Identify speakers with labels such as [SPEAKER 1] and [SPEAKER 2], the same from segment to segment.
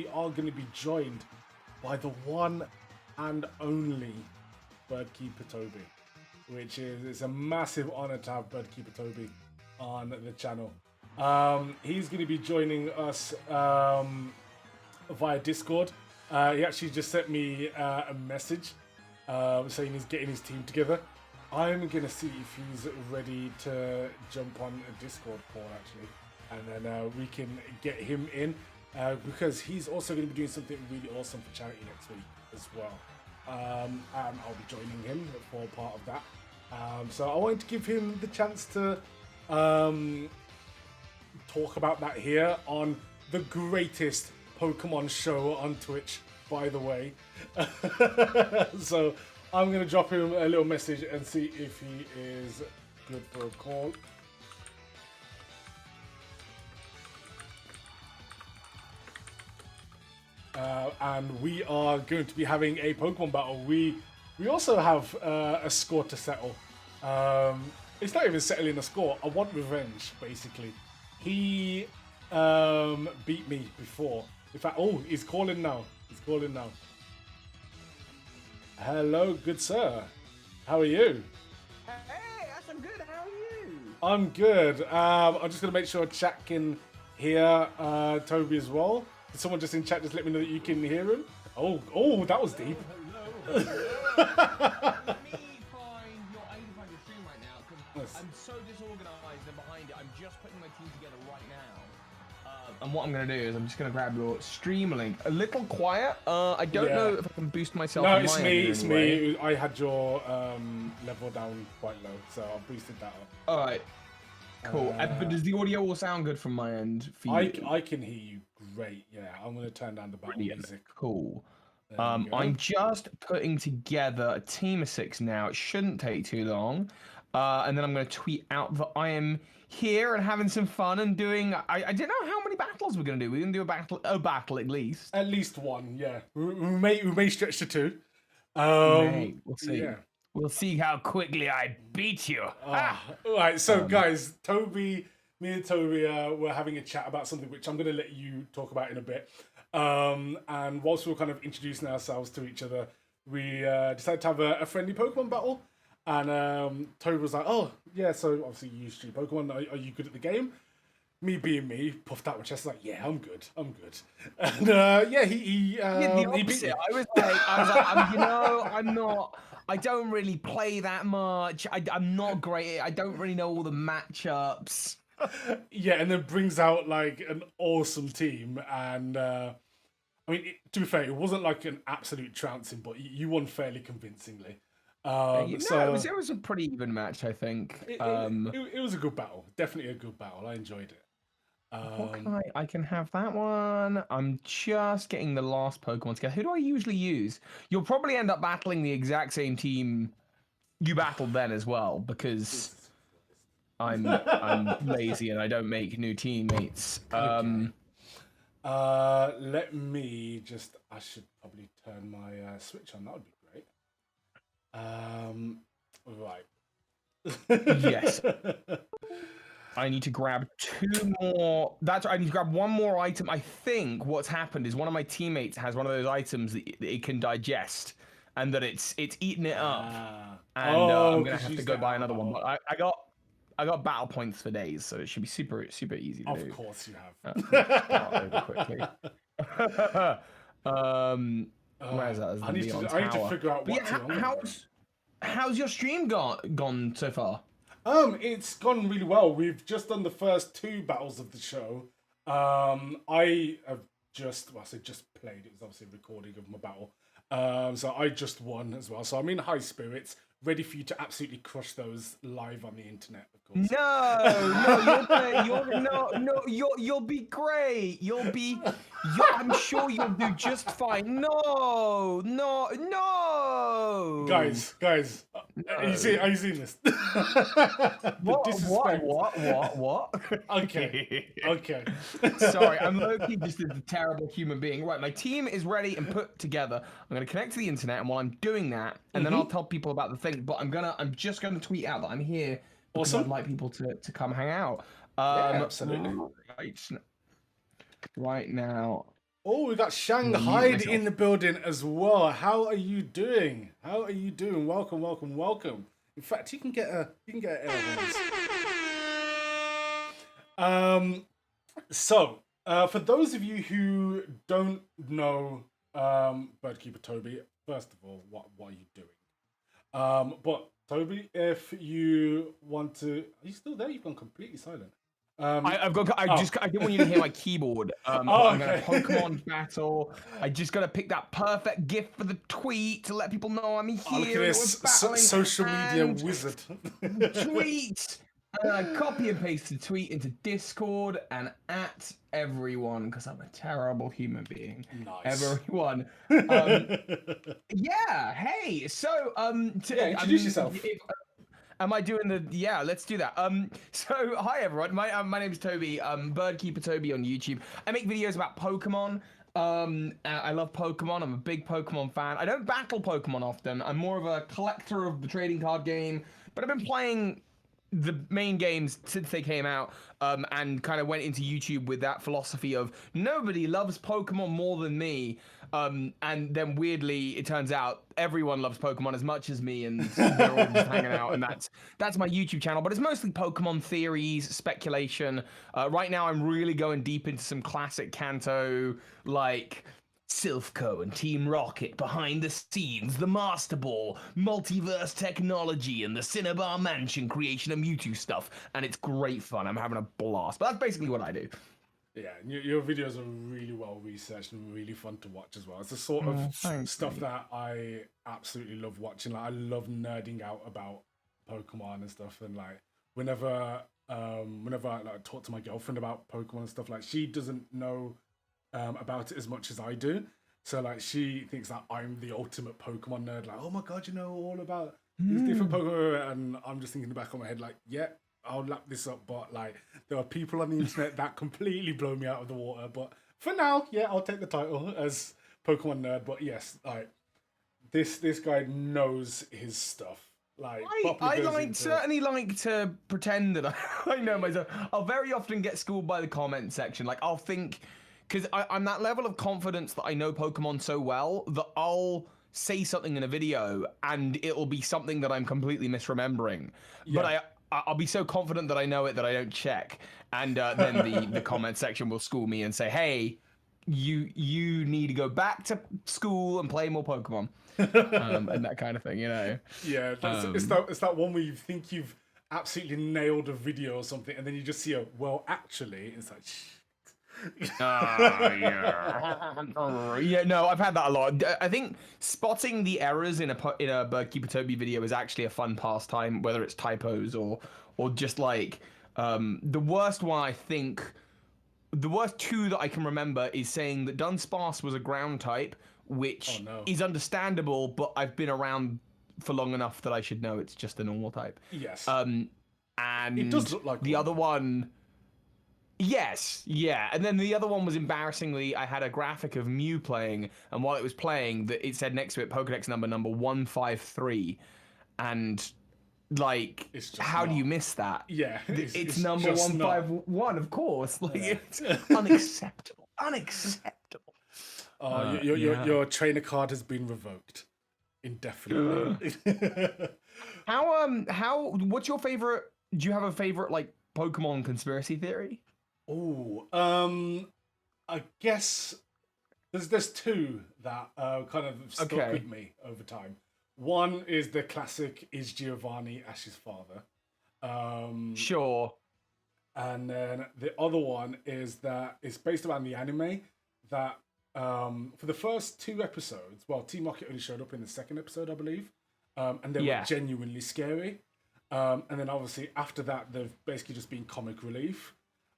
[SPEAKER 1] we are going to be joined by the one and only Birdkeeper Toby, which is it's a massive honor to have Birdkeeper Toby on the channel. He's going to be joining us via Discord. He actually just sent me a message saying he's getting his team together. I'm going to see if he's ready to jump on a Discord call, actually. And then we can get him in because he's also going to be doing something really awesome for charity next week as well. And I'll be joining him for part of that. So I wanted to give him the chance to talk about that here on the greatest Pokemon show on Twitch, by the way. So I'm going to drop him a little message and see if he is good for a call. And we are going to be having a Pokemon battle. We also have a score to settle. It's not even settling a score. I want revenge, basically. He beat me before. In fact, oh, he's calling now. He's calling now. Hello, good sir. How are you?
[SPEAKER 2] Hey, I'm good. How are you?
[SPEAKER 1] I'm good. I'm just going to make sure chat can hear Toby as well. Did someone just in chat just let me know that you can hear him? Oh, that was deep.
[SPEAKER 2] Hello. Let me find your stream right now because I'm so disorganized and behind it. I'm just putting my team together right now. And what I'm going to do is I'm just going to grab your stream link. A little quiet. I don't know if I can boost myself.
[SPEAKER 1] No, it's me. It's me. I had your level down quite low, so I boosted that up.
[SPEAKER 2] All right. Cool. But does the audio all sound good from my end for you?
[SPEAKER 1] I can hear you great. Yeah, I'm going to turn down the battle music.
[SPEAKER 2] Cool. I'm just putting together a team of 6 now. It shouldn't take too long. And then I'm going to tweet out that I am here and having some fun and doing. I don't know how many battles we're going to do. We're going to do a battle at least.
[SPEAKER 1] At least one, yeah. We may stretch to 2.
[SPEAKER 2] We'll see.
[SPEAKER 1] Yeah.
[SPEAKER 2] We'll see how quickly I beat you.
[SPEAKER 1] All right, so guys, me and Toby were having a chat about something which I'm going to let you talk about in a bit. And whilst we were kind of introducing ourselves to each other, we decided to have a friendly Pokemon battle. And Toby was like, "Oh, yeah, so obviously you stream Pokemon. Are you good at the game?" Me being me, puffed out my chest like, "Yeah, I'm good. And yeah, he
[SPEAKER 2] the opposite. I was like, I'm not. I don't really play that much. I'm not great. I don't really know all the matchups.
[SPEAKER 1] Yeah, and then brings out like an awesome team. And I mean, to be fair, it wasn't like an absolute trouncing, but you won fairly convincingly.
[SPEAKER 2] It was a pretty even match, I think.
[SPEAKER 1] It was a good battle. Definitely a good battle. I enjoyed it.
[SPEAKER 2] I can have that one. I'm just getting the last Pokemon together. Who do I usually use? You'll probably end up battling the exact same team you battled then as well, because I'm lazy and I don't make new teammates.
[SPEAKER 1] Okay. Let me just. I should probably turn my switch on. That would be great. Right.
[SPEAKER 2] Yes. I need to grab 2 more. I need to grab 1 more item. I think what's happened is one of my teammates has one of those items that it can digest, and that it's eaten it up. And I'm gonna have to go buy another one. But I got battle points for days, so it should be super easy to do.
[SPEAKER 1] Of course you have.
[SPEAKER 2] Start over quickly. Where is that?
[SPEAKER 1] I need to figure out what
[SPEAKER 2] how's your stream gone so far?
[SPEAKER 1] It's gone really well. We've just done the first 2 battles of the show. I have just played. It was obviously a recording of my battle. So I just won as well. So I'm in high spirits, ready for you to absolutely crush those live on the internet, of course.
[SPEAKER 2] You'll be great. I'm sure you'll do just fine. No.
[SPEAKER 1] Guys, are you seeing this?
[SPEAKER 2] What?
[SPEAKER 1] Okay.
[SPEAKER 2] Sorry, I'm low-key just a terrible human being. Right, my team is ready and put together. I'm gonna connect to the internet, and while I'm doing that, and then I'll tell people about the thing. But I'm just gonna tweet out that I'm here because I'd like people to come hang out.
[SPEAKER 1] Yeah, absolutely.
[SPEAKER 2] Right now,
[SPEAKER 1] Oh, we got
[SPEAKER 2] I'm gonna
[SPEAKER 1] Shanghai
[SPEAKER 2] mute
[SPEAKER 1] in
[SPEAKER 2] myself.
[SPEAKER 1] the building as well. How are you doing? How are you doing? Welcome, welcome, welcome. In fact, you can get an air horns. Um, for those of you who don't know Birdkeeper Toby, first of all, what are you doing? But Toby, if you want to, are you still there? You've gone completely silent.
[SPEAKER 2] I've got.
[SPEAKER 1] Oh,
[SPEAKER 2] I didn't want you to hear my keyboard. But
[SPEAKER 1] oh,
[SPEAKER 2] I'm gonna
[SPEAKER 1] okay.
[SPEAKER 2] Pokemon battle. I just gotta pick that perfect gift for the tweet to let people know I'm
[SPEAKER 1] Oh, look at
[SPEAKER 2] here and that we're
[SPEAKER 1] this
[SPEAKER 2] battling.
[SPEAKER 1] social media
[SPEAKER 2] And
[SPEAKER 1] wizard.
[SPEAKER 2] tweet. And I copy and paste the tweet into Discord and at everyone because I'm a terrible human being.
[SPEAKER 1] Nice.
[SPEAKER 2] Everyone. Um,
[SPEAKER 1] Yeah,
[SPEAKER 2] yeah. Hey. So
[SPEAKER 1] introduce yourself.
[SPEAKER 2] am I doing the? Yeah, let's do that. So hi everyone. My name is Toby. Birdkeeper Toby on YouTube. I make videos about Pokemon. I love Pokemon. I'm a big Pokemon fan. I don't battle Pokemon often. I'm more of a collector of the trading card game. But I've been playing the main games since they came out, and kind of went into YouTube with that philosophy of nobody loves Pokemon more than me. And then weirdly, it turns out everyone loves Pokemon as much as me, and we're all just hanging out, and that's my YouTube channel. But it's mostly Pokemon theories, speculation. Right now, I'm really going deep into some classic Kanto, like Silphco and Team Rocket behind the scenes, the Master Ball, multiverse technology, and the Cinnabar Mansion creation of Mewtwo stuff. And it's great fun. I'm having a blast. But that's basically what I do.
[SPEAKER 1] Yeah, your videos are really well researched and really fun to watch as well. It's the sort of
[SPEAKER 2] Thanks,
[SPEAKER 1] stuff
[SPEAKER 2] mate.
[SPEAKER 1] that I absolutely love watching. Like I love nerding out about Pokemon and stuff. And like whenever I like talk to my girlfriend about Pokemon and stuff, like she doesn't know about it as much as I do. So like she thinks that I'm the ultimate Pokemon nerd. Like, oh my god, you know all about these different
[SPEAKER 2] Mm.
[SPEAKER 1] Pokemon, and I'm just thinking back on my head like, yeah, I'll lap this up. But like, there are people on the internet that completely blow me out of the water. But for now, yeah, I'll take the title as Pokemon nerd. But yes, like this guy knows his stuff. Like properly
[SPEAKER 2] I
[SPEAKER 1] goes
[SPEAKER 2] like
[SPEAKER 1] into.
[SPEAKER 2] certainly like to pretend that I know myself. I'll very often get schooled by the comment section. Like I'll think, because I'm that level of confidence that I know Pokemon so well that I'll say something in a video and it'll be something that I'm completely misremembering. But
[SPEAKER 1] Yeah.
[SPEAKER 2] I'll be so confident that I know it that I don't check, and then the comment section will school me and say, "Hey, you need to go back to school and play more Pokemon," and that kind of thing, you know.
[SPEAKER 1] Yeah, that's
[SPEAKER 2] Um,
[SPEAKER 1] it's that one where you think you've absolutely nailed a video or something, and then you just see a well, actually, it's like.
[SPEAKER 2] yeah. Yeah, no, I've had that a lot. I think spotting the errors in a Birdkeeper Toby video is actually a fun pastime, whether it's typos or just like the worst one. I think the worst two that I can remember is saying that Dunsparce was a ground type,
[SPEAKER 1] Oh
[SPEAKER 2] which
[SPEAKER 1] no.
[SPEAKER 2] is understandable, but I've been around for long enough that I should know it's just a normal type.
[SPEAKER 1] Yes,
[SPEAKER 2] Um,
[SPEAKER 1] it does
[SPEAKER 2] and
[SPEAKER 1] look like
[SPEAKER 2] the
[SPEAKER 1] one
[SPEAKER 2] other
[SPEAKER 1] though.
[SPEAKER 2] one. Yes, yeah. And then the other one was embarrassingly, I had a graphic of Mew playing, and while it was playing, that it said next to it Pokedex number 153. And like,
[SPEAKER 1] It's just
[SPEAKER 2] how do you
[SPEAKER 1] not.
[SPEAKER 2] miss that?
[SPEAKER 1] Yeah,
[SPEAKER 2] It's
[SPEAKER 1] it's
[SPEAKER 2] number
[SPEAKER 1] just not.
[SPEAKER 2] 151, of course. Like it's
[SPEAKER 1] Yeah.
[SPEAKER 2] unacceptable. Unacceptable.
[SPEAKER 1] Your
[SPEAKER 2] Yeah.
[SPEAKER 1] trainer card has been revoked indefinitely.
[SPEAKER 2] How what's your favorite, do you have a favorite like Pokemon conspiracy theory?
[SPEAKER 1] Oh, I guess there's two that kind of stuck with
[SPEAKER 2] Okay.
[SPEAKER 1] me over time. One is the classic: is Giovanni Ash's father? Um,
[SPEAKER 2] Sure.
[SPEAKER 1] and then the other one is that it's based around the anime that for the first two episodes, well, Team Rocket only showed up in the second episode, I believe, and they were
[SPEAKER 2] Yeah.
[SPEAKER 1] genuinely scary. And then obviously after that, they've basically just been comic relief.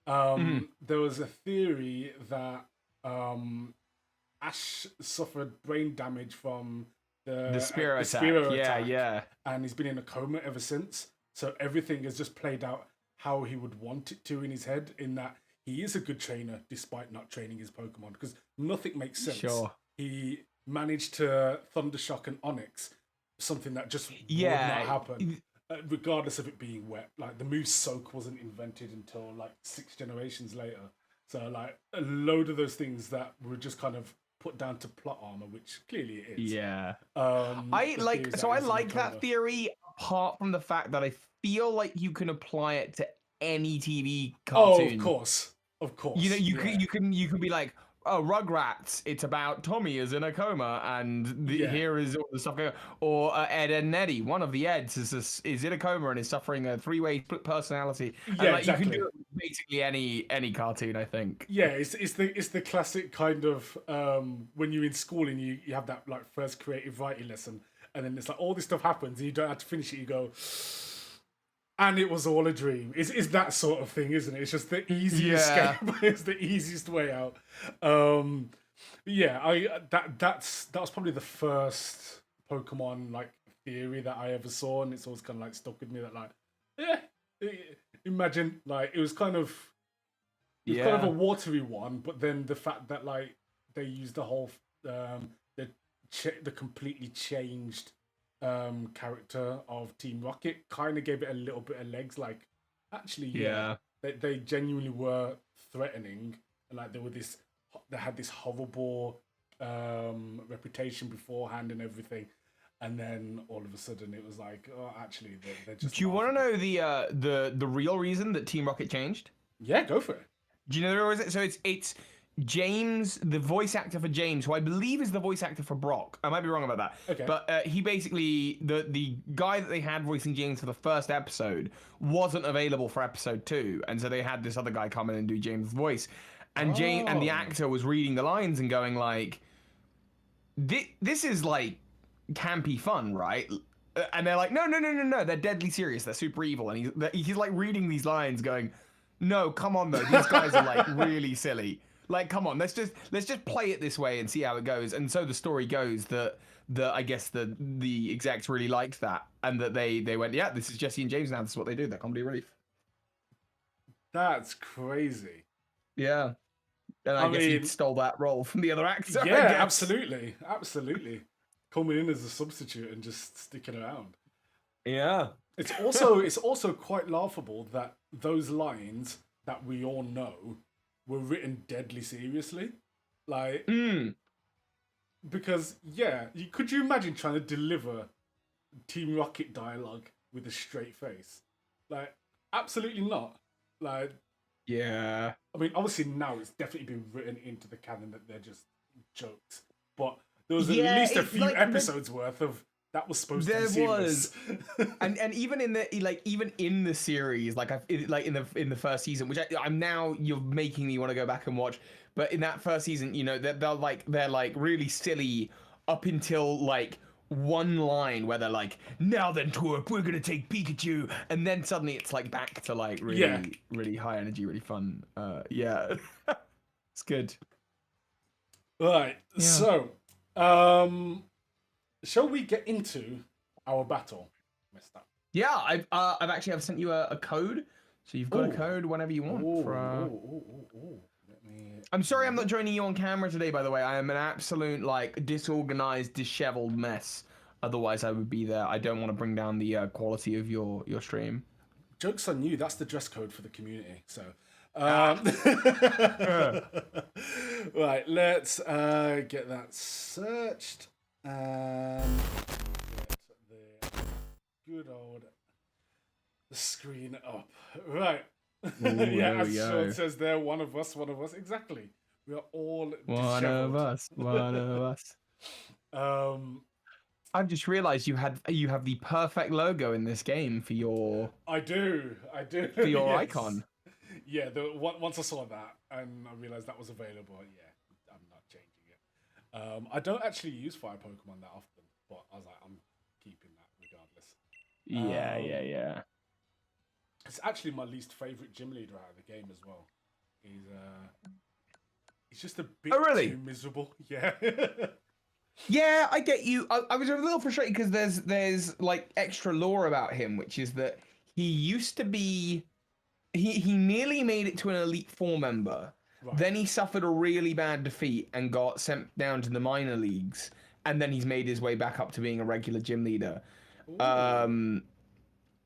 [SPEAKER 2] Mhm.
[SPEAKER 1] There was a theory that Ash suffered brain damage from
[SPEAKER 2] The Spear
[SPEAKER 1] the
[SPEAKER 2] attack.
[SPEAKER 1] Spiro
[SPEAKER 2] Yeah,
[SPEAKER 1] attack,
[SPEAKER 2] yeah.
[SPEAKER 1] and he's been in a coma ever since. So everything has just played out how he would want it to in his head. In that he is a good trainer despite not training his Pokemon, because nothing makes sense.
[SPEAKER 2] Sure.
[SPEAKER 1] He managed to Thundershock and Onyx, something that just would not
[SPEAKER 2] Yeah.
[SPEAKER 1] happen, regardless of it being wet. Like the move Soak wasn't invented until like 6 generations later. So like a load of those things that were just kind of put down to plot armor, which clearly it is.
[SPEAKER 2] Yeah.
[SPEAKER 1] The theories
[SPEAKER 2] So I
[SPEAKER 1] he's in a
[SPEAKER 2] like that
[SPEAKER 1] coma.
[SPEAKER 2] theory, apart from the fact that I feel like you can apply it to any TV
[SPEAKER 1] Oh, of
[SPEAKER 2] cartoon.
[SPEAKER 1] course, of
[SPEAKER 2] You know,
[SPEAKER 1] course. Yeah,
[SPEAKER 2] you can be like, oh, Rugrats, it's about Tommy is in a coma, and
[SPEAKER 1] yeah,
[SPEAKER 2] here is all the stuff going. Or Ed, Ed and Eddie, one of the Eds is in a coma and is suffering a three-way split personality, and
[SPEAKER 1] yeah.
[SPEAKER 2] like you can
[SPEAKER 1] Exactly.
[SPEAKER 2] do it with basically any cartoon, I think.
[SPEAKER 1] Yeah, it's the classic kind of when you're in school and you have that like first creative writing lesson, and then it's like all this stuff happens and you don't have to finish it. You go, and it was all a dream. It's that sort of thing, isn't it? It's just the easy
[SPEAKER 2] Yeah.
[SPEAKER 1] escape. It's the easiest way out. Yeah, that was probably the first Pokemon like theory that I ever saw, and it's always kind of like stuck with me. That like, yeah, imagine like it was kind of a
[SPEAKER 2] Yeah.
[SPEAKER 1] watery one, but then the fact that like they used the whole the the completely changed character of Team Rocket kind of gave it a little bit of legs. Like, actually, yeah,
[SPEAKER 2] Yeah.
[SPEAKER 1] they genuinely were threatening, and like they had this horrible reputation beforehand and everything. And then all of a sudden, it was like, oh, actually, they're just.
[SPEAKER 2] Do you want to
[SPEAKER 1] laughing.
[SPEAKER 2] know the real reason that Team Rocket changed?
[SPEAKER 1] Yeah, go for it.
[SPEAKER 2] Do you know the real reason? So it's James, the voice actor for James, who I believe is the voice actor for Brock. I might be wrong about that.
[SPEAKER 1] Okay.
[SPEAKER 2] But he basically, the guy that they had voicing James for the first episode wasn't available for episode 2. And so they had this other guy come in and do James' voice. And and the
[SPEAKER 1] Oh.
[SPEAKER 2] actor was reading the lines and going like, this is like campy fun, right? And they're like, no, they're deadly serious. They're super evil. And he's like reading these lines going, no, come on though. These guys are like really silly. Like, come on, let's just play it this way and see how it goes. And so the story goes that I guess the execs really liked that, and that they went, yeah, this is Jesse and James now. This is what they do. They're comedy relief.
[SPEAKER 1] That's crazy.
[SPEAKER 2] Yeah, and I guess he stole that role from the other actor.
[SPEAKER 1] Yeah,
[SPEAKER 2] I guess.
[SPEAKER 1] absolutely. Coming in as a substitute and just sticking around.
[SPEAKER 2] Yeah.
[SPEAKER 1] It's also quite laughable that those lines that we all know were written deadly seriously, like because yeah, could you imagine trying to deliver Team Rocket dialogue with a straight face? Like, absolutely not. Like,
[SPEAKER 2] Yeah.
[SPEAKER 1] I mean, obviously now it's definitely been written into the canon that they're just jokes, but there was at least a few like, episodes worth of that was supposed to be serious.
[SPEAKER 2] and even in the series, like in the first season, which I'm now you're making me want to go back and watch. But in that first season, you know, they're like really silly up until like one line where they're like, now then, Twerp, we're gonna take Pikachu, and then suddenly it's like back to like really high energy, really fun. Yeah, it's good.
[SPEAKER 1] Right, yeah. So, shall we get into our battle? Messed up.
[SPEAKER 2] Yeah, I've actually sent you a code, so you've got a code whenever you want. I'm sorry I'm not joining you on camera today, by the way. I am an absolute like disorganized, disheveled mess. Otherwise, I would be there. I don't want to bring down the quality of your stream.
[SPEAKER 1] Joke's on you. That's the dress code for the community. So, right, let's get that searched and get the good old screen up. Right.
[SPEAKER 2] Ooh,
[SPEAKER 1] yeah, as Sean says there, one of us. Exactly. We are all
[SPEAKER 2] one of us. I've just realised you have the perfect logo in this game for your.
[SPEAKER 1] I do.
[SPEAKER 2] For your icon.
[SPEAKER 1] Yeah. Once I saw that and I realised that was available, yeah, I'm not changing it. I don't actually use fire Pokemon that often, but I was like, I'm keeping that regardless.
[SPEAKER 2] Yeah.
[SPEAKER 1] It's actually my least favourite gym leader out of the game as well. He's just a bit too miserable. Yeah.
[SPEAKER 2] Yeah, I get you. I was a little frustrated because there's like extra lore about him, which is that he used to be he nearly made it to an Elite Four member. Right. Then he suffered a really bad defeat and got sent down to the minor leagues, and then he's made his way back up to being a regular gym leader.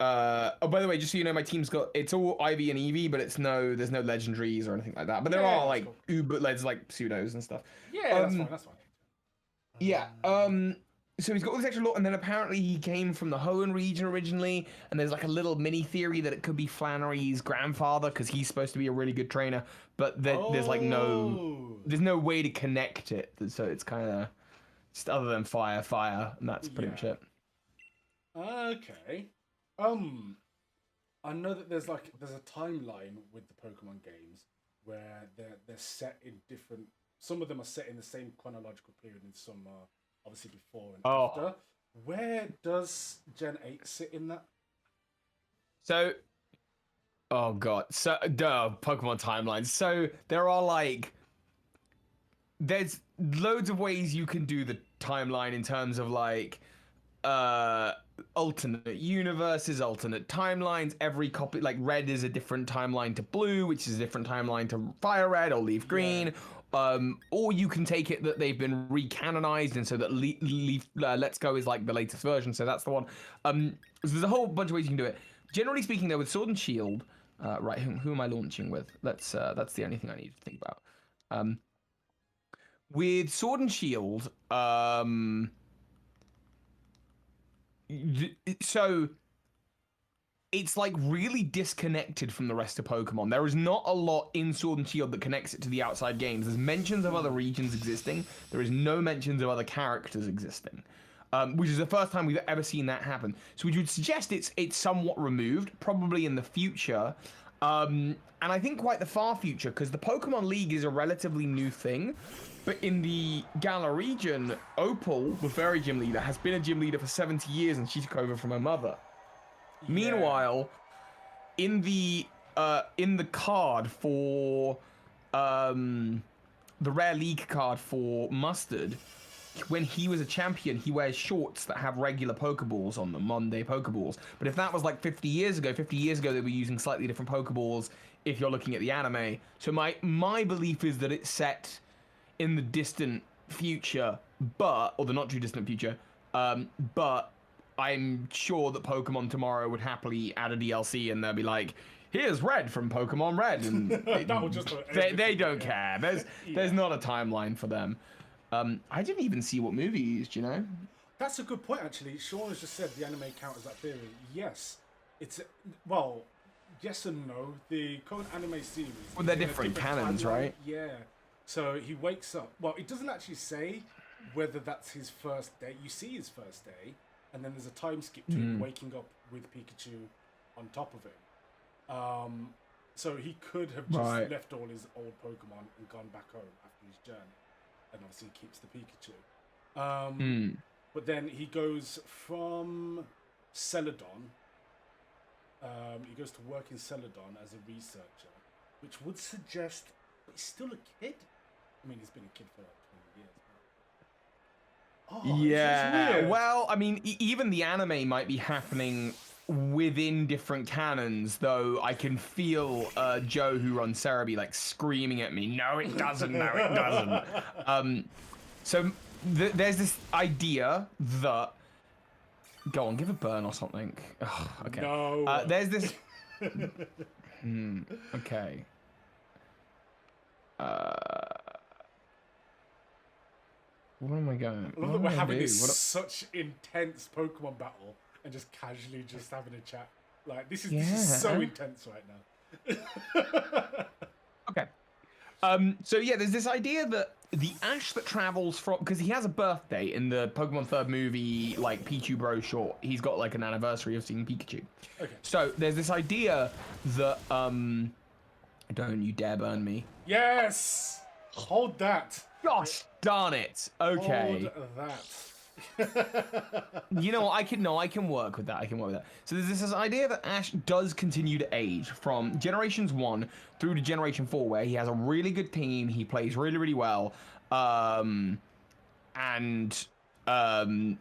[SPEAKER 2] Oh, by the way, just so you know, my team's got it's all Ivy and Eevee, but there's no legendaries or anything like that. But there are like
[SPEAKER 1] cool.
[SPEAKER 2] Uber leds like pseudos and stuff.
[SPEAKER 1] Yeah, that's fine. That's fine.
[SPEAKER 2] Yeah. So he's got all this extra lore, and then apparently he came from the Hoenn region originally, and there's like a little mini theory that it could be Flannery's grandfather because he's supposed to be a really good trainer, but there's like there's no way to connect it, so it's kind of just other than fire, and that's pretty much it.
[SPEAKER 1] Okay. I know that there's a timeline with the Pokemon games where they're set in different. Some of them are set in the same chronological period, and some are obviously before and after. Where does Gen 8 sit in that?
[SPEAKER 2] So, oh god, so Pokemon timelines. So there are there's loads of ways you can do the timeline in terms of alternate universes, alternate timelines. Every copy, like red is a different timeline to blue, which is a different timeline to fire red or leaf green. Or you can take it that they've been recanonized, and so that Let's Go is like the latest version, so that's the one. So there's a whole bunch of ways you can do it. Generally speaking, though, with Sword and Shield, right? Who am I launching with? That's the only thing I need to think about. With Sword and Shield, so it's like really disconnected from the rest of Pokemon. There is not a lot in Sword and Shield that connects it to the outside games. There's mentions of other regions existing. There is no mentions of other characters existing, which is the first time we've ever seen that happen. So we would suggest it's somewhat removed, probably in the future, and I think quite the far future, because the Pokemon League is a relatively new thing. But in the Galar region, Opal, the fairy gym leader, has been a gym leader for 70 years, and she took over from her mother. Yeah. Meanwhile, in the card for the rare league card for Mustard, when he was a champion, he wears shorts that have regular Pokeballs on them, Monday Pokeballs. But if that was like 50 years ago they were using slightly different Pokeballs if you're looking at the anime. So my belief is that it's set in the distant future, or the not too distant future, but I'm sure that Pokemon Tomorrow would happily add a DLC, and they'll be like, here's Red from Pokemon Red, and they don't care. There's not a timeline for them. I didn't even see what movie you used, you know?
[SPEAKER 1] That's a good point, actually. Sean has just said the anime counters that theory. Yes. Yes and no. The current anime series...
[SPEAKER 2] Well, they're different canons, right?
[SPEAKER 1] Yeah. So he wakes up. Well, it doesn't actually say whether that's his first day. You see his first day, and then there's a time skip to him waking up with Pikachu on top of him. So he could have just left all his old Pokemon and gone back home after his journey, and obviously he keeps the Pikachu. But then he goes from Celadon. He goes to work in Celadon as a researcher, which would suggest he's still a kid. I mean, he's been a kid for like 20 years.
[SPEAKER 2] Yeah. Well, I mean, even the anime might be happening within different canons, though I can feel Joe, who runs Cerebi, like screaming at me, no, it doesn't, no, it doesn't. So there's this idea that... Go on, give a burn or something. Ugh, okay.
[SPEAKER 1] No.
[SPEAKER 2] There's this... Okay. What am I going?
[SPEAKER 1] I love that we're having such intense Pokemon battle and just casually just having a chat. Like, this is so intense right now.
[SPEAKER 2] Okay. So yeah, there's this idea that the Ash that travels from, because he has a birthday in the Pokemon Third movie, like Pichu Bro short, he's got like an anniversary of seeing Pikachu. Okay. So there's this idea that don't you dare burn me.
[SPEAKER 1] Yes! Hold that.
[SPEAKER 2] Gosh darn it. Okay.
[SPEAKER 1] Hold that.
[SPEAKER 2] You know what? I can work with that. So there's this idea that Ash does continue to age from Generations 1 through to Generation 4, where he has a really good team, he plays really, really well, and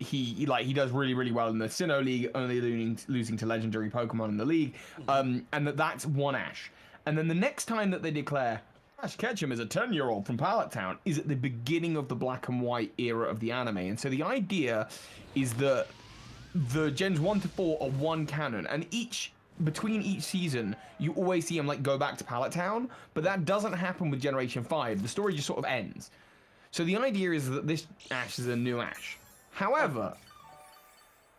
[SPEAKER 2] he does really, really well in the Sinnoh League, only losing to legendary Pokemon in the league, and that's one Ash. And then the next time that they declare Ash Ketchum is a 10-year-old from Pallet Town is at the beginning of the black and white era of the anime. And so the idea is that the gens 1 to 4 are one canon, and between each season, you always see him like go back to Pallet Town, but that doesn't happen with Generation 5. The story just sort of ends. So the idea is that this Ash is a new Ash. However,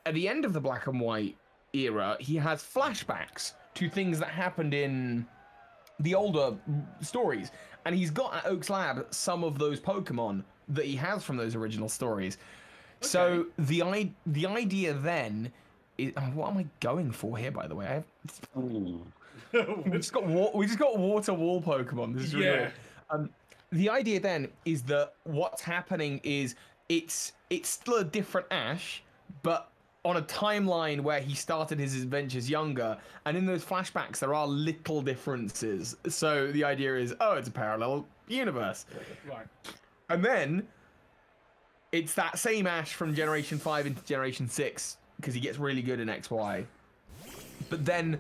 [SPEAKER 2] at the end of the Black and White era, he has flashbacks to things that happened in the older stories, and he's got at Oak's Lab some of those Pokemon that he has from those original stories. Okay. So the idea then is, what am I going for here? By the way, we just got water wall Pokemon. This is really weird. The idea then is that what's happening is it's still a different Ash, but on a timeline where he started his adventures younger, and in those flashbacks there are little differences. So the idea is, oh, it's a parallel universe.
[SPEAKER 1] Right.
[SPEAKER 2] And then it's that same Ash from Generation 5 into Generation 6, because he gets really good in XY. But then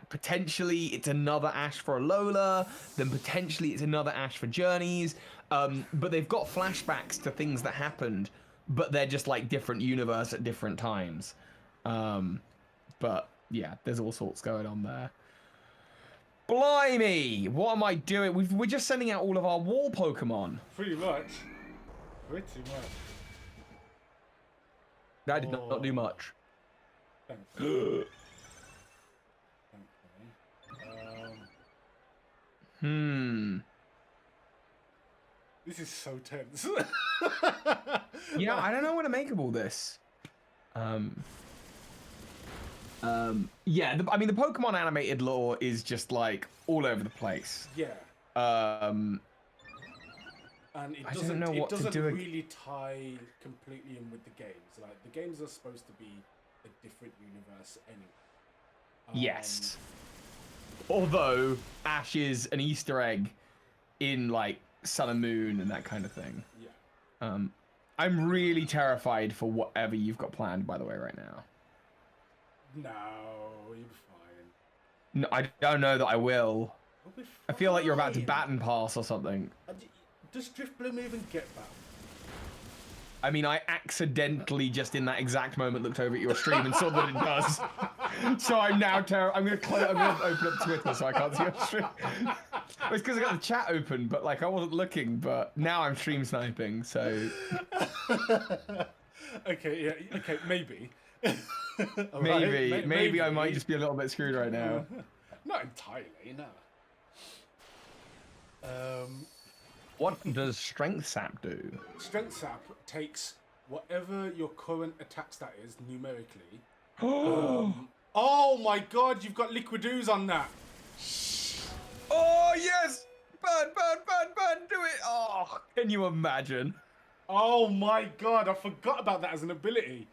[SPEAKER 2] potentially it's another Ash for Alola, then potentially it's another Ash for Journeys. But they've got flashbacks to things that happened, but they're just like different universe at different times. But yeah, there's all sorts going on there. Blimey, what am I doing? We're just sending out all of our wall Pokemon.
[SPEAKER 1] Pretty much. Pretty much.
[SPEAKER 2] That did not do much.
[SPEAKER 1] This is so tense.
[SPEAKER 2] Yeah, I don't know what to make of all this. Yeah, I mean, the Pokemon animated lore is just like all over the place.
[SPEAKER 1] Yeah.
[SPEAKER 2] And
[SPEAKER 1] it
[SPEAKER 2] I don't know what to do.
[SPEAKER 1] Really tie completely in with the games. Like, the games are supposed to be a different universe anyway.
[SPEAKER 2] Yes. Although Ash is an Easter egg in like Sun and Moon and that kind of thing.
[SPEAKER 1] Yeah.
[SPEAKER 2] I'm really terrified for whatever you've got planned, by the way, right now.
[SPEAKER 1] No, you'll be fine.
[SPEAKER 2] No, I don't know that I will.
[SPEAKER 1] You'll be fine.
[SPEAKER 2] I feel like you're about to baton pass or something.
[SPEAKER 1] Does Drift Bloom even get that?
[SPEAKER 2] I mean, I accidentally just in that exact moment looked over at your stream and saw that it does. So I'm now I'm gonna open up Twitter so I can't see your stream. It's because I got the chat open, but like I wasn't looking. But now I'm stream sniping, so.
[SPEAKER 1] Okay, yeah, okay, maybe.
[SPEAKER 2] Maybe I might just be a little bit screwed right now.
[SPEAKER 1] Not entirely, no.
[SPEAKER 2] What does Strength Sap do?
[SPEAKER 1] Strength Sap takes whatever your current attack stat is numerically. Oh my god, you've got Liquidooze on that.
[SPEAKER 2] Oh yes! Burn, do it! Oh, can you imagine?
[SPEAKER 1] Oh my god, I forgot about that as an ability.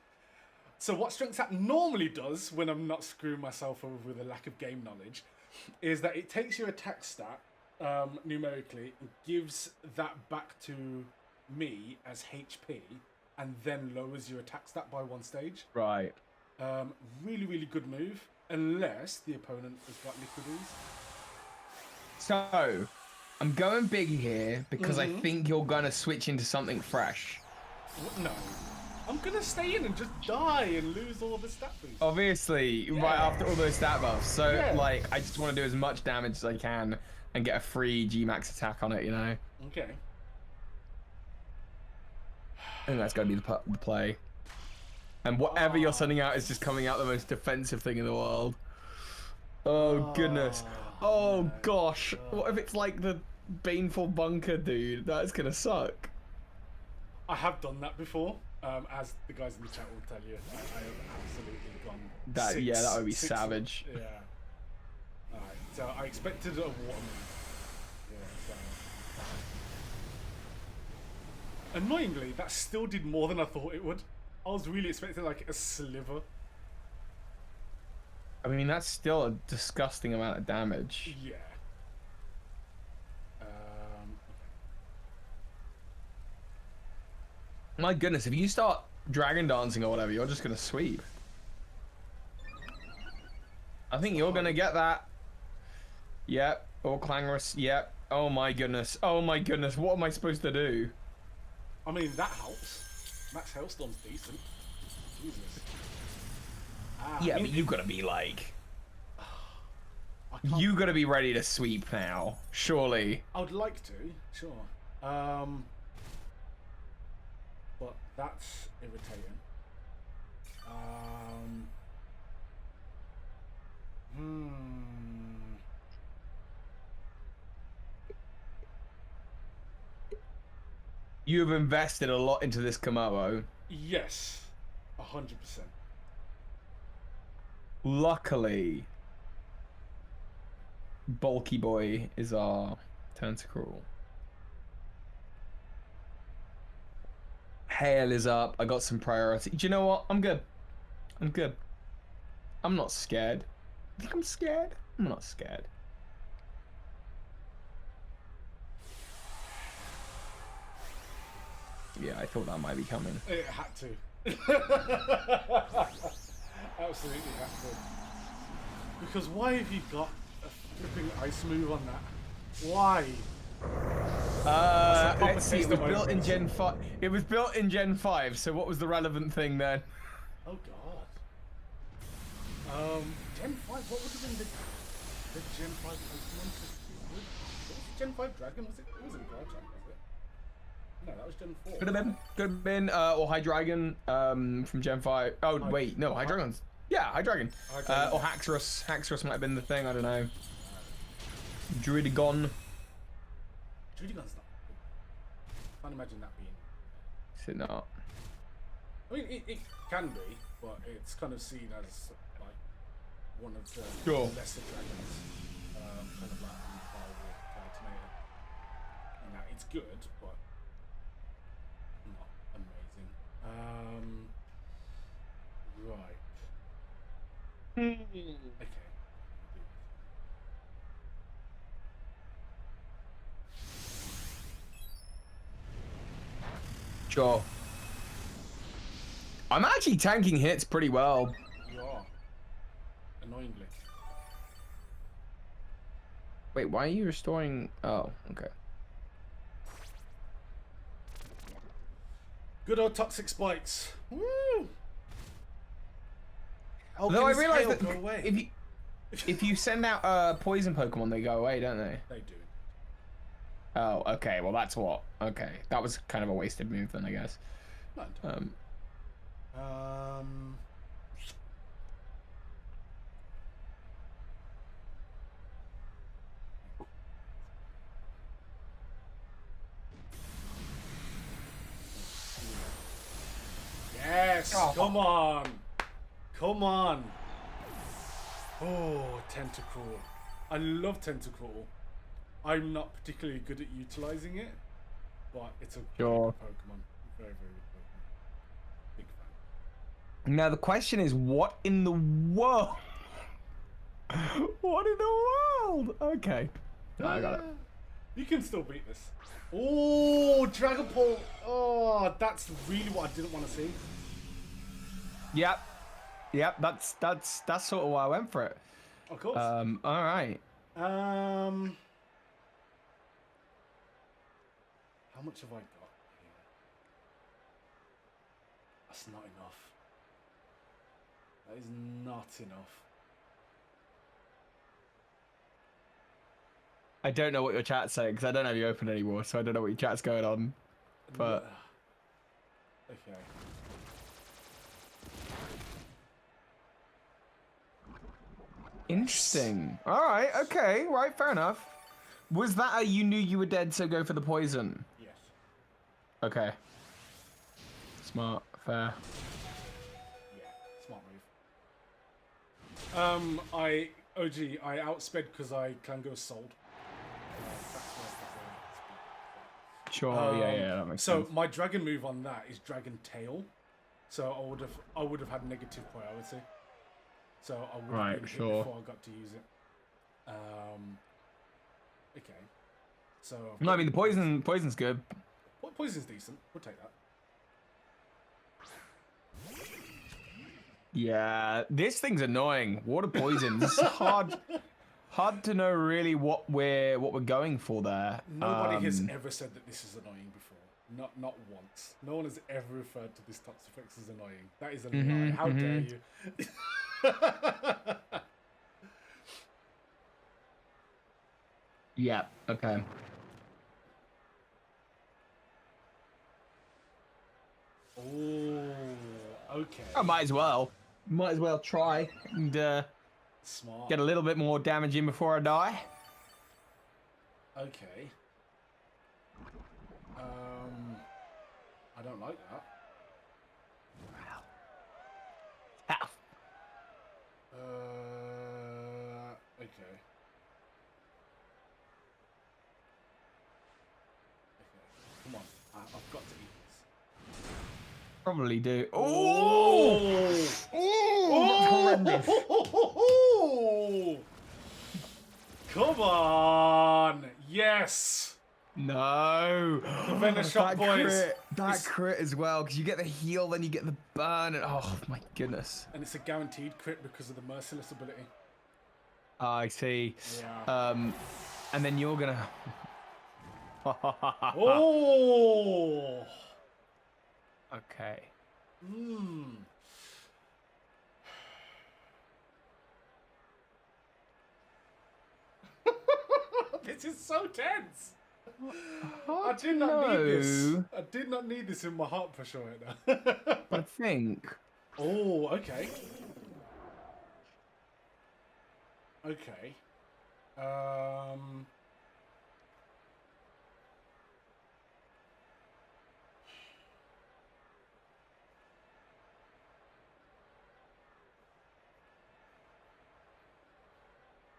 [SPEAKER 1] So what Strength Sap normally does, when I'm not screwing myself over with a lack of game knowledge, is that it takes your attack stat numerically and gives that back to me as HP, and then lowers your attack stat by 1 stage.
[SPEAKER 2] Right.
[SPEAKER 1] Really, really good move, unless the opponent has got Liquidooze.
[SPEAKER 2] So, I'm going big here because I think you're going to switch into something fresh.
[SPEAKER 1] No. I'm going to stay in and just die and lose all the stat boosts.
[SPEAKER 2] Obviously, yeah. Right after all those stat buffs. So, yeah. Like, I just want to do as much damage as I can and get a free G-Max attack on it, you know?
[SPEAKER 1] Okay.
[SPEAKER 2] I think that's going to be the play. And whatever you're sending out is just coming out the most defensive thing in the world. Oh, goodness. Oh, gosh. What if it's like the Baneful Bunker, dude? That's going to suck.
[SPEAKER 1] I have done that before. As the guys in the chat will tell you, I have absolutely gone
[SPEAKER 2] yeah, that would be savage.
[SPEAKER 1] Yeah. Alright, so I expected a water move. Yeah, so. Annoyingly, that still did more than I thought it would. I was really expecting like a sliver.
[SPEAKER 2] I mean, that's still a disgusting amount of damage.
[SPEAKER 1] Yeah.
[SPEAKER 2] My goodness, if you start dragon dancing or whatever, you're just gonna sweep. I think you're gonna get that. Yep. Or Clangorous. Yep. Oh my goodness. Oh my goodness. What am I supposed to do?
[SPEAKER 1] I mean, that helps. Max Hailstorm's decent. Jesus.
[SPEAKER 2] Yeah, but you gotta be like,
[SPEAKER 1] can't...
[SPEAKER 2] you gotta be ready to sweep now, surely.
[SPEAKER 1] I would like to, sure. But that's irritating.
[SPEAKER 2] You've invested a lot into this Kamabo.
[SPEAKER 1] Yes, 100%.
[SPEAKER 2] Luckily, Bulky Boy is our tentacle. Hail is up. I got some priority. Do you know what? I'm good. I'm good. I'm not scared. I think I'm scared. I'm not scared. Yeah, I thought that might be coming.
[SPEAKER 1] It had to. Absolutely had to. Because why have you got a flipping ice move on that? Why?
[SPEAKER 2] Let's see. It was built in Gen 5. It was built in Gen 5. So what was the relevant thing then?
[SPEAKER 1] Oh God. Gen 5. What would have been the Gen 5 Pokemon? What was Gen 5 Dragon? Was it? It wasn't Dragon, was it? No, that was Gen 4.
[SPEAKER 2] Could have been, or Hydreigon, from Gen 5. Oh wait, no, Hydreigon's. Yeah, Hydreigon. Or Haxorus. Haxorus might have been the thing. I don't know. Druidigon.
[SPEAKER 1] Druidigon's not. Can't imagine that being.
[SPEAKER 2] Is it not?
[SPEAKER 1] I mean, it can be, but it's kind of seen as like one of the lesser dragons, kind of like on par with Tomato. And that it's good, but not amazing. Right. Okay.
[SPEAKER 2] Sure. I'm actually tanking hits pretty well.
[SPEAKER 1] You are. Annoyingly.
[SPEAKER 2] Wait, why are you restoring? Oh, okay.
[SPEAKER 1] Good old toxic spikes. Woo! Oh,
[SPEAKER 2] though I realize that
[SPEAKER 1] go away?
[SPEAKER 2] if you send out poison Pokemon, they go away, don't they?
[SPEAKER 1] They do.
[SPEAKER 2] Oh, okay. Well, that's what. Okay, that was kind of a wasted move then, I guess.
[SPEAKER 1] Not entirely. Yes! Oh. Come on! Come on! Oh, Tentacle. I love Tentacle. I'm not particularly good at utilizing it, but it's a good Pokemon. Very, very good Pokemon. Big fan.
[SPEAKER 2] Now the question is, what in the world? What in the world? Okay. No, I got it.
[SPEAKER 1] You can still beat this. Oh, Dragon Ball. Oh, that's really what I didn't want to see.
[SPEAKER 2] Yep. Yep, that's sort of why I went for it.
[SPEAKER 1] Of course.
[SPEAKER 2] All right.
[SPEAKER 1] How much have I got here? That's not enough. That is not enough.
[SPEAKER 2] I don't know what your chat's saying because I don't have you open anymore, so I don't know what your chat's going on. But
[SPEAKER 1] okay.
[SPEAKER 2] Interesting. All right. Okay. Right. Fair enough. Was that a you knew you were dead, so go for the poison?
[SPEAKER 1] Yes.
[SPEAKER 2] Okay. Smart. Fair.
[SPEAKER 1] Yeah. Smart move. I outsped because I can go sold.
[SPEAKER 2] Sure. Yeah. That makes sense.
[SPEAKER 1] So my dragon move on that is Dragon Tail. So I would have had negative priority. So I would have been hit before I got to use it. Okay. So
[SPEAKER 2] no, I mean the poison's good.
[SPEAKER 1] Well, poison's decent. We'll take that.
[SPEAKER 2] Yeah, this thing's annoying. Water poisons. hard to know really what we're going for there.
[SPEAKER 1] Nobody has ever said that this is annoying before. Not once. No one has ever referred to this Toxifex as annoying. That is a lie. How dare you?
[SPEAKER 2] Yeah. Okay.
[SPEAKER 1] Oh, okay.
[SPEAKER 2] I might as well. Might as well try and
[SPEAKER 1] Smart.
[SPEAKER 2] get a little bit more damage in before I die.
[SPEAKER 1] Okay. I don't like that.
[SPEAKER 2] Ow.
[SPEAKER 1] Okay. Come on. I've got to eat this.
[SPEAKER 2] Probably do. Oh! Oh! That's horrendous.
[SPEAKER 1] Come on! Yes!
[SPEAKER 2] No.
[SPEAKER 1] The Venom Shot boys.
[SPEAKER 2] That crit as well, because you get the heal, then you get the burn, and oh my goodness.
[SPEAKER 1] And it's a guaranteed crit because of the merciless ability.
[SPEAKER 2] I see.
[SPEAKER 1] Yeah.
[SPEAKER 2] And then you're gonna.
[SPEAKER 1] Oh!
[SPEAKER 2] Okay.
[SPEAKER 1] This is so tense. I did not need this. I did not need this in my heart for sure.
[SPEAKER 2] I think.
[SPEAKER 1] Oh, okay. Okay.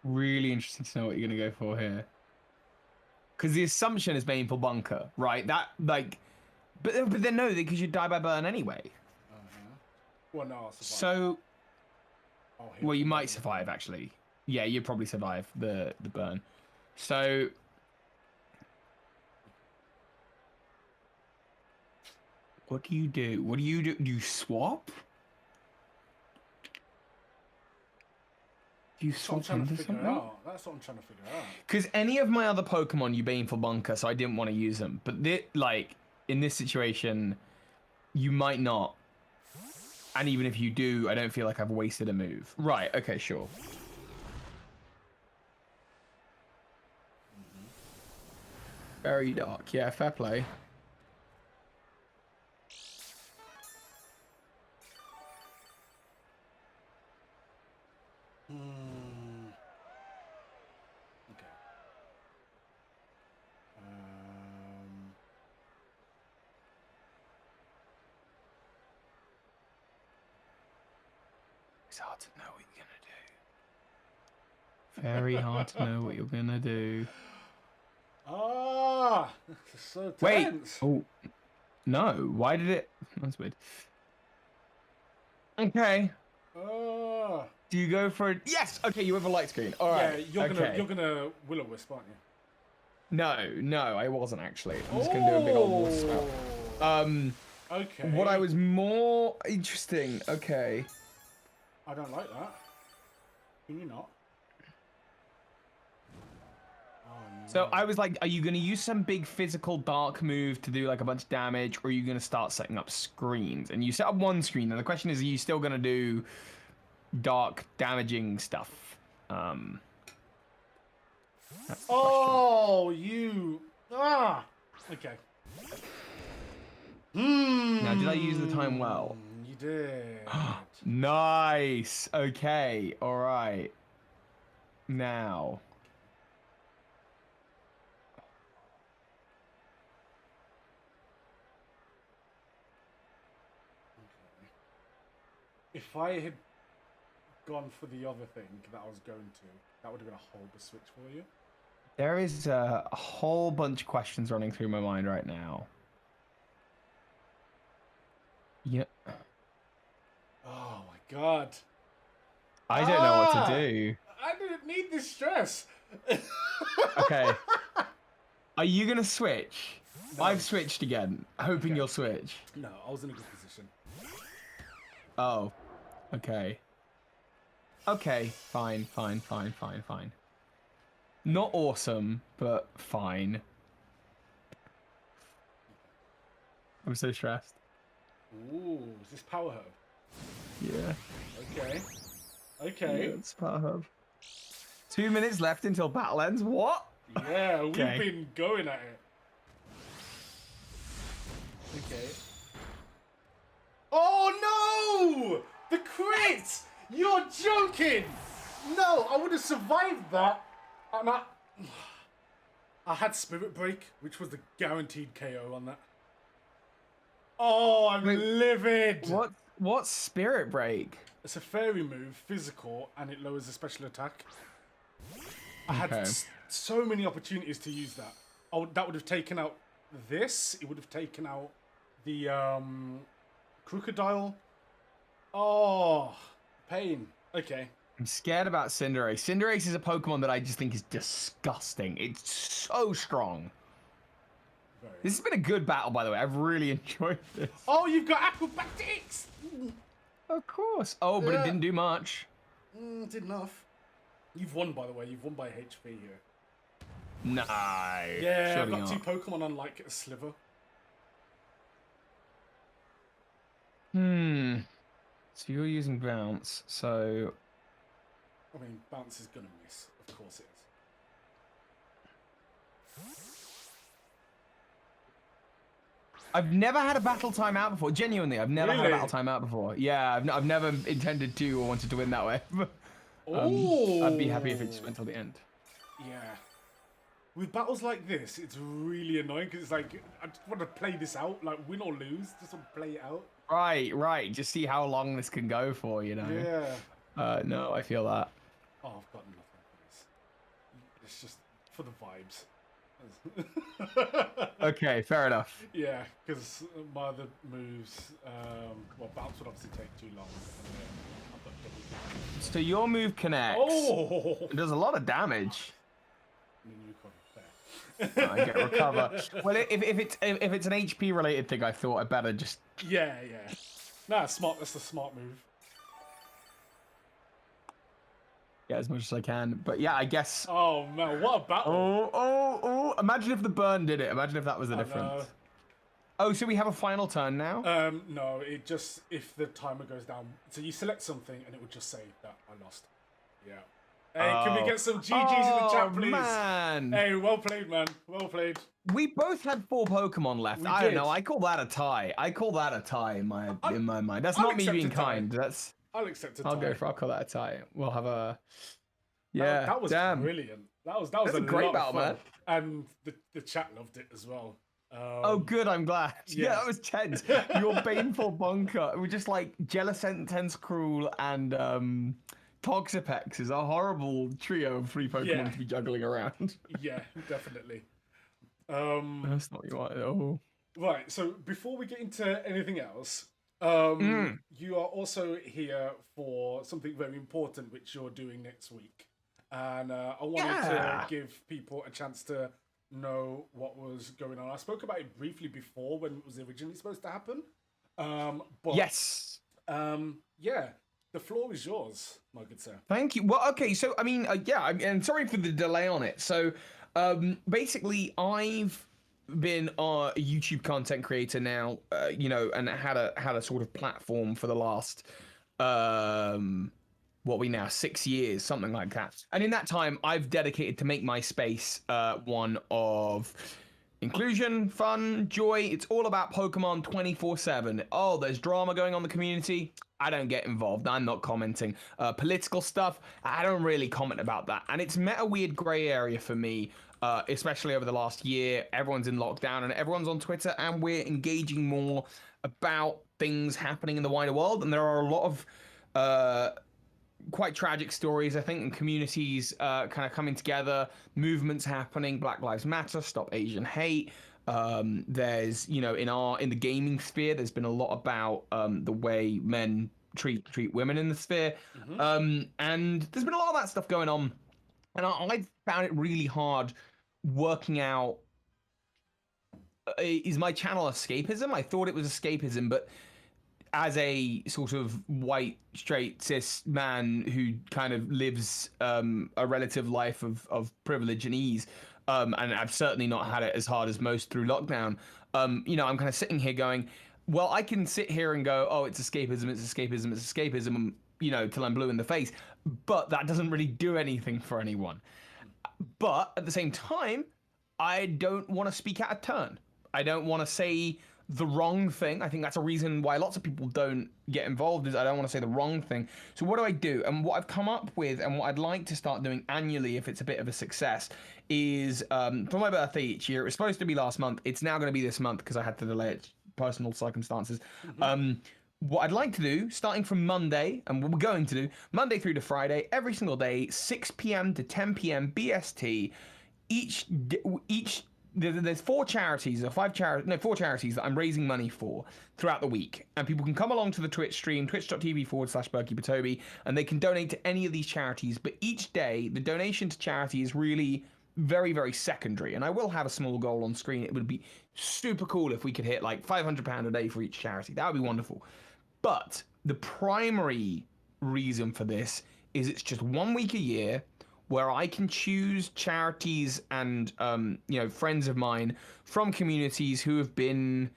[SPEAKER 2] Really interesting to know what you're gonna go for here. Because the assumption is Baneful Bunker, right? That like, but then no, because you die by burn anyway.
[SPEAKER 1] Well, no, I'll survive.
[SPEAKER 2] So, well, you might survive actually. Yeah, you'd probably survive the burn. So, what do you do? What do you do? Do you swap? Do you swap into something?
[SPEAKER 1] That's what I'm trying to figure out.
[SPEAKER 2] Because any of my other Pokemon, you Baneful Bunker, so I didn't want to use them. But like in this situation, you might not. And even if you do, I don't feel like I've wasted a move. Right, okay, sure. Very dark. Yeah, fair play.
[SPEAKER 1] Okay.
[SPEAKER 2] It's hard to know what you're gonna do. Very hard to know what you're gonna do.
[SPEAKER 1] Ah, this is so tense.
[SPEAKER 2] Wait. Oh, no. Why did it? That's weird. Okay. Do you go for it? Yes. Okay, you have a light screen. All right.
[SPEAKER 1] Yeah, you're gonna Will-O-Wisp, aren't you?
[SPEAKER 2] No, I wasn't actually. I'm just gonna do a big old wolf spell.
[SPEAKER 1] Okay.
[SPEAKER 2] What I was more interesting. Okay.
[SPEAKER 1] I don't like that. Can you not?
[SPEAKER 2] So I was like, are you going to use some big physical dark move to do like a bunch of damage, or are you going to start setting up screens? And you set up one screen, and the question is, are you still going to do dark damaging stuff? That's the
[SPEAKER 1] question. You... Okay.
[SPEAKER 2] Now, did I use the time well?
[SPEAKER 1] You did.
[SPEAKER 2] Nice. Okay. All right. Now...
[SPEAKER 1] If I had gone for the other thing that I was going to, that would have been a horrible switch for you.
[SPEAKER 2] There is a whole bunch of questions running through my mind right now. Yep.
[SPEAKER 1] Oh my god.
[SPEAKER 2] I don't know what to do.
[SPEAKER 1] I didn't need this stress.
[SPEAKER 2] Okay. Are you going to switch? No. I've switched again, hoping you'll switch.
[SPEAKER 1] No, I was in a good position.
[SPEAKER 2] Oh. Okay. Okay, fine. Not awesome, but fine. I'm so stressed.
[SPEAKER 1] Ooh, is this power herb?
[SPEAKER 2] Yeah.
[SPEAKER 1] Okay. Okay.
[SPEAKER 2] Yeah, it's power hub. 2 minutes left until battle ends. What?
[SPEAKER 1] Yeah,
[SPEAKER 2] Okay.
[SPEAKER 1] we've been going at it. Okay. Oh no! The crit! You're joking! No, I would have survived that. And I had Spirit Break, which was the guaranteed KO on that. Oh, I'm livid!
[SPEAKER 2] What's Spirit Break?
[SPEAKER 1] It's a fairy move, physical, and it lowers the special attack. I had so many opportunities to use that. That would have taken out this. It would have taken out the crocodile. Oh, pain. Okay.
[SPEAKER 2] I'm scared about Cinderace. Cinderace is a Pokemon that I just think is disgusting. It's so strong. This has been a good battle, by the way. I've really enjoyed this.
[SPEAKER 1] Oh, you've got acrobatics!
[SPEAKER 2] Of course. Oh, but it didn't do much.
[SPEAKER 1] Did enough. You've won, by the way. You've won by HP here.
[SPEAKER 2] Nice.
[SPEAKER 1] Yeah, I've got 2 Pokemon on, like, a sliver.
[SPEAKER 2] So you're using Bounce, so...
[SPEAKER 1] I mean, Bounce is gonna miss. Of course it is.
[SPEAKER 2] I've never had a battle timeout before. Genuinely, I've never had a battle timeout before. Yeah, I've never intended to or wanted to win that way. I'd be happy if it just went till the end.
[SPEAKER 1] Yeah. With battles like this, it's really annoying because it's like, I just want to play this out, like win or lose, just want to play it out.
[SPEAKER 2] Right. Just see how long this can go for, you know?
[SPEAKER 1] Yeah.
[SPEAKER 2] No, I feel that.
[SPEAKER 1] Oh, I've got nothing for this. It's just for the vibes.
[SPEAKER 2] Okay, fair enough.
[SPEAKER 1] Yeah, because my other moves, well, bounce would obviously take too long. I've got double.
[SPEAKER 2] So your move connects.
[SPEAKER 1] Oh!
[SPEAKER 2] It does a lot of damage.
[SPEAKER 1] And then you recover. There.
[SPEAKER 2] I get recover. Well, if it's an HP related thing, I thought I better just.
[SPEAKER 1] Yeah. Nah, smart. That's a smart move.
[SPEAKER 2] Get as much as I can, but yeah, I guess.
[SPEAKER 1] Oh man, what a battle!
[SPEAKER 2] Oh! Imagine if the burn did it. Imagine if that was the difference. Oh, so we have a final turn now?
[SPEAKER 1] No, it just if the timer goes down, so you select something and it would just say that I lost. Yeah. Hey, can we get some GGs in the chat, please?
[SPEAKER 2] Man.
[SPEAKER 1] Hey, well played, man. Well played.
[SPEAKER 2] We both had 4 Pokemon left. I don't know. I call that a tie. I call that a tie in my mind. That's not me being kind. That's.
[SPEAKER 1] I'll accept a tie.
[SPEAKER 2] I'll call that a tie. We'll have a. Yeah.
[SPEAKER 1] That was brilliant. That was a great battle, man. And the chat loved it as well.
[SPEAKER 2] Oh, good. I'm glad. Yeah, that was tense. Your baneful bunker. We're just like Jellicent, Cruel, and Toxapex is a horrible trio of 3 Pokemon to be juggling around.
[SPEAKER 1] Yeah, definitely.
[SPEAKER 2] That's not what you want. Oh.
[SPEAKER 1] Right. So before we get into anything else, you are also here for something very important, which you're doing next week, and I wanted to give people a chance to know what was going on. I spoke about it briefly before when it was originally supposed to happen. But
[SPEAKER 2] yes.
[SPEAKER 1] Yeah, the floor is yours, my good sir.
[SPEAKER 2] Thank you. Well, okay, so I mean, and sorry for the delay on it. So, basically, I've been a YouTube content creator now, and had a sort of platform for the last 6 years, something like that. And in that time, I've dedicated to make my space one of inclusion, fun, joy. It's all about Pokemon 24/7. Oh, there's drama going on in the community. I don't get involved. I'm not commenting. Political stuff, I don't really comment about that. And it's met a weird gray area for me, especially over the last year. Everyone's in lockdown and everyone's on Twitter, and we're engaging more about things happening in the wider world. And there are a lot of quite tragic stories, I think, and communities kind of coming together, movements happening, Black Lives Matter, Stop Asian Hate. There's, in the gaming sphere, there's been a lot about the way men treat women in the sphere. And there's been a lot of that stuff going on. And I found it really hard working out, is my channel escapism? I thought it was escapism, but as a sort of white, straight, cis man who kind of lives a relative life of privilege and ease, and I've certainly not had it as hard as most through lockdown, You know, I'm kind of sitting here going, well, I can sit here and go, oh, it's escapism, it's escapism, it's escapism, you know, till I'm blue in the face. But that doesn't really do anything for anyone. But at the same time, I don't want to speak out of turn. I don't want to say the wrong thing. I think that's a reason why lots of people don't get involved, is I don't want to say the wrong thing. So what do I do? And what I've come up with, and what I'd like to start doing annually if it's a bit of a success, is for my birthday each year. It was supposed to be last month. It's now going to be this month because I had to delay it, personal circumstances. What I'd like to do, starting from Monday, and what we're going to do, Monday through to Friday, every single day, 6 p.m. to 10 p.m. BST, there's four charities that I'm raising money for throughout the week, and people can come along to the Twitch stream, twitch.tv/BirdKeeperToby, and they can donate to any of these charities. But each day, the donation to charity is really very, very secondary, and I will have a small goal on screen. It would be super cool if we could hit like £500 a day for each charity. That would be wonderful. But the primary reason for this is it's just 1 week a year where I can choose charities and you know, friends of mine from communities who have been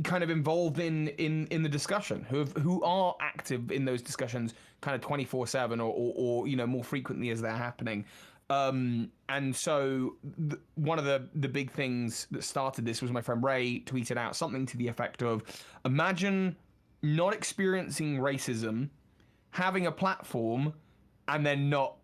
[SPEAKER 2] kind of involved in the discussion, who are active in those discussions kind of 24/7 or you know, more frequently as they're happening. And so one of the big things that started this was my friend Ray tweeted out something to the effect of, imagine not experiencing racism, having a platform, and then not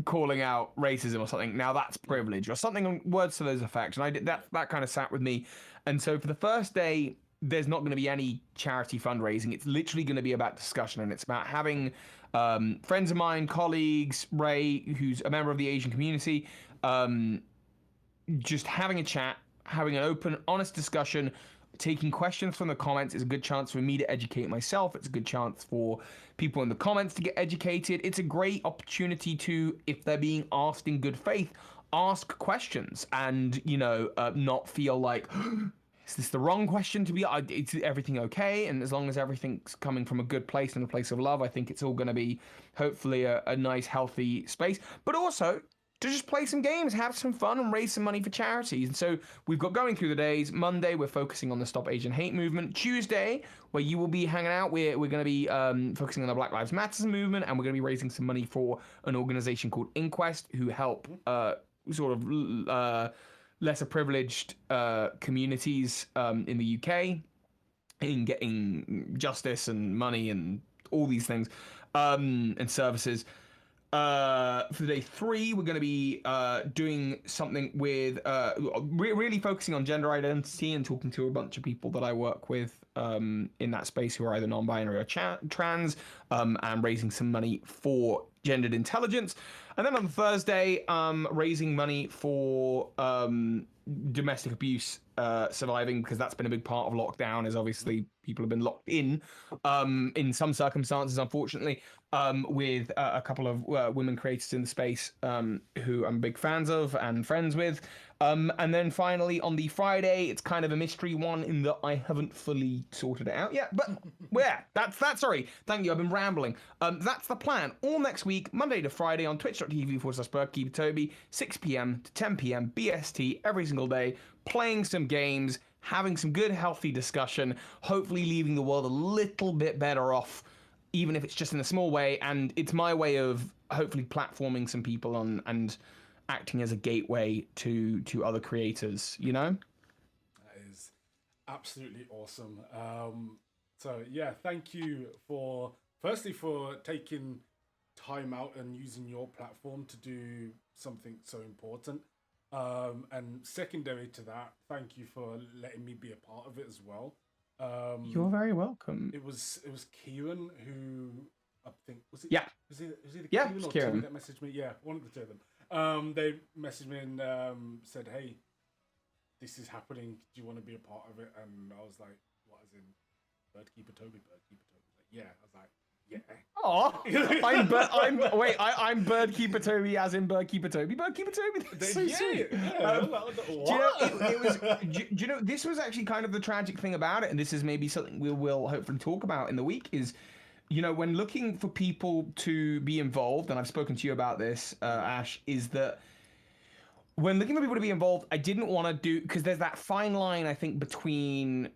[SPEAKER 2] calling out racism or something. Now that's privilege, or something, words to those effects. And I did that kind of sat with me. And so for the first day, there's not going to be any charity fundraising. It's literally going to be about discussion, and it's about having friends of mine, colleagues, Ray, who's a member of the Asian community, just having a chat, having an open, honest discussion. Taking questions from the comments is a good chance for me to educate myself. It's a good chance for people in the comments to get educated. It's a great opportunity to, if they're being asked in good faith, ask questions and, you know, not feel like, is this the wrong question to be? Is everything okay? And as long as everything's coming from a good place and a place of love, I think it's all going to be hopefully a nice, healthy space. But also to just play some games, have some fun, and raise some money for charities. And so we've got going through the days. Monday, we're focusing on the Stop Asian Hate movement. Tuesday, where you will be hanging out, we're going to be focusing on the Black Lives Matter movement, and we're going to be raising some money for an organization called Inquest, who help sort of lesser privileged communities in the UK in getting justice and money and all these things and services. For day 3, we're going to be doing something with really focusing on gender identity and talking to a bunch of people that I work with in that space who are either non-binary or trans, and raising some money for gendered intelligence. And then on Thursday, raising money for domestic abuse surviving, because that's been a big part of lockdown, is obviously people have been locked in some circumstances, unfortunately, with a couple of women creators in the space who I'm big fans of and friends with. And then finally on the Friday, it's kind of a mystery one in that I haven't fully sorted it out yet, but yeah, that's sorry, thank you, I've been rambling. That's the plan. All next week, Monday to Friday, on twitch.tv/BirdKeeperToby, 6 p.m. to 10 p.m. BST every single day, playing some games, having some good, healthy discussion, hopefully leaving the world a little bit better off, even if it's just in a small way. And it's my way of hopefully platforming some people on and acting as a gateway to other creators, you know?
[SPEAKER 1] That is absolutely awesome. So yeah, thank you firstly for taking time out and using your platform to do something so important. And secondary to that, thank you for letting me be a part of it as well.
[SPEAKER 2] You're very welcome.
[SPEAKER 1] It was Kieran who, I think, was it?
[SPEAKER 2] Yeah.
[SPEAKER 1] Was it
[SPEAKER 2] Yeah,
[SPEAKER 1] Kieran or
[SPEAKER 2] Kieran
[SPEAKER 1] Timmy that messaged me? Yeah, one of the two of them. They messaged me and said, "Hey, this is happening. Do you want to be a part of it?" And I was like, "What? As in Birdkeeper Toby?" Like, yeah. I was like, yeah.
[SPEAKER 2] Oh, I'm Birdkeeper Toby, as in Birdkeeper Toby. Birdkeeper Toby. That's so sweet. Do you know, this was actually kind of the tragic thing about it, and this is maybe something we will hopefully talk about in the week, is, you know, when looking for people to be involved, and I've spoken to you about this, Ash, is that when looking for people to be involved, I didn't want to do, because there's that fine line, I think, between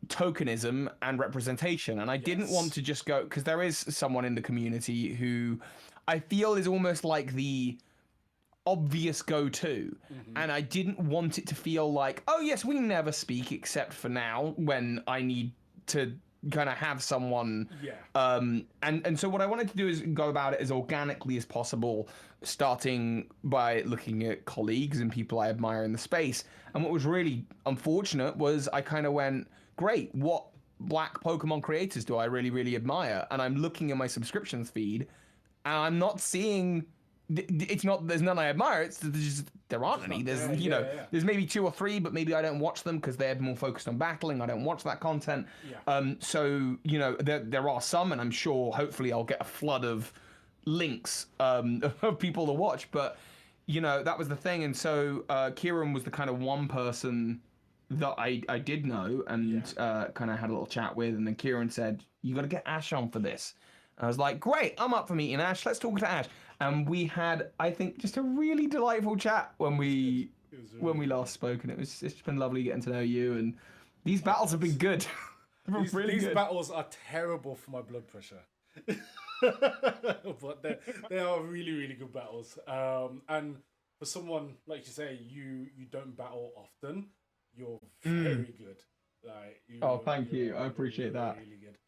[SPEAKER 2] tokenism and representation, and I didn't want to just go, because there is someone in the community who I feel is almost like the obvious go-to, and I didn't want it to feel like, oh yes, we never speak except for now when I need to kind of have someone. And so what I wanted to do is go about it as organically as possible, starting by looking at colleagues and people I admire in the space. And what was really unfortunate was I kind of went, great, what black Pokemon creators do I really, really admire? And I'm looking in my subscriptions feed, and I'm not seeing. It's not. There's none I admire. It's just there aren't any. There's there's maybe 2 or 3, but maybe I don't watch them because they're more focused on battling. I don't watch that content. So there are some, and I'm sure hopefully I'll get a flood of links of people to watch. But that was the thing, and so Kieran was the kind of one person that I did know and kind of had a little chat with, and then Kieran said, "You got to get Ash on for this." I was like, great, I'm up for meeting Ash. Let's talk to Ash. And we had, I think, just a really delightful chat when we last spoke, and it's just been lovely getting to know you. And these battles have been good.
[SPEAKER 1] These battles are terrible for my blood pressure, but they are really, really good battles. And for someone like you say, you don't battle often. You're very good.
[SPEAKER 2] Thank you. I appreciate that.
[SPEAKER 1] Really good.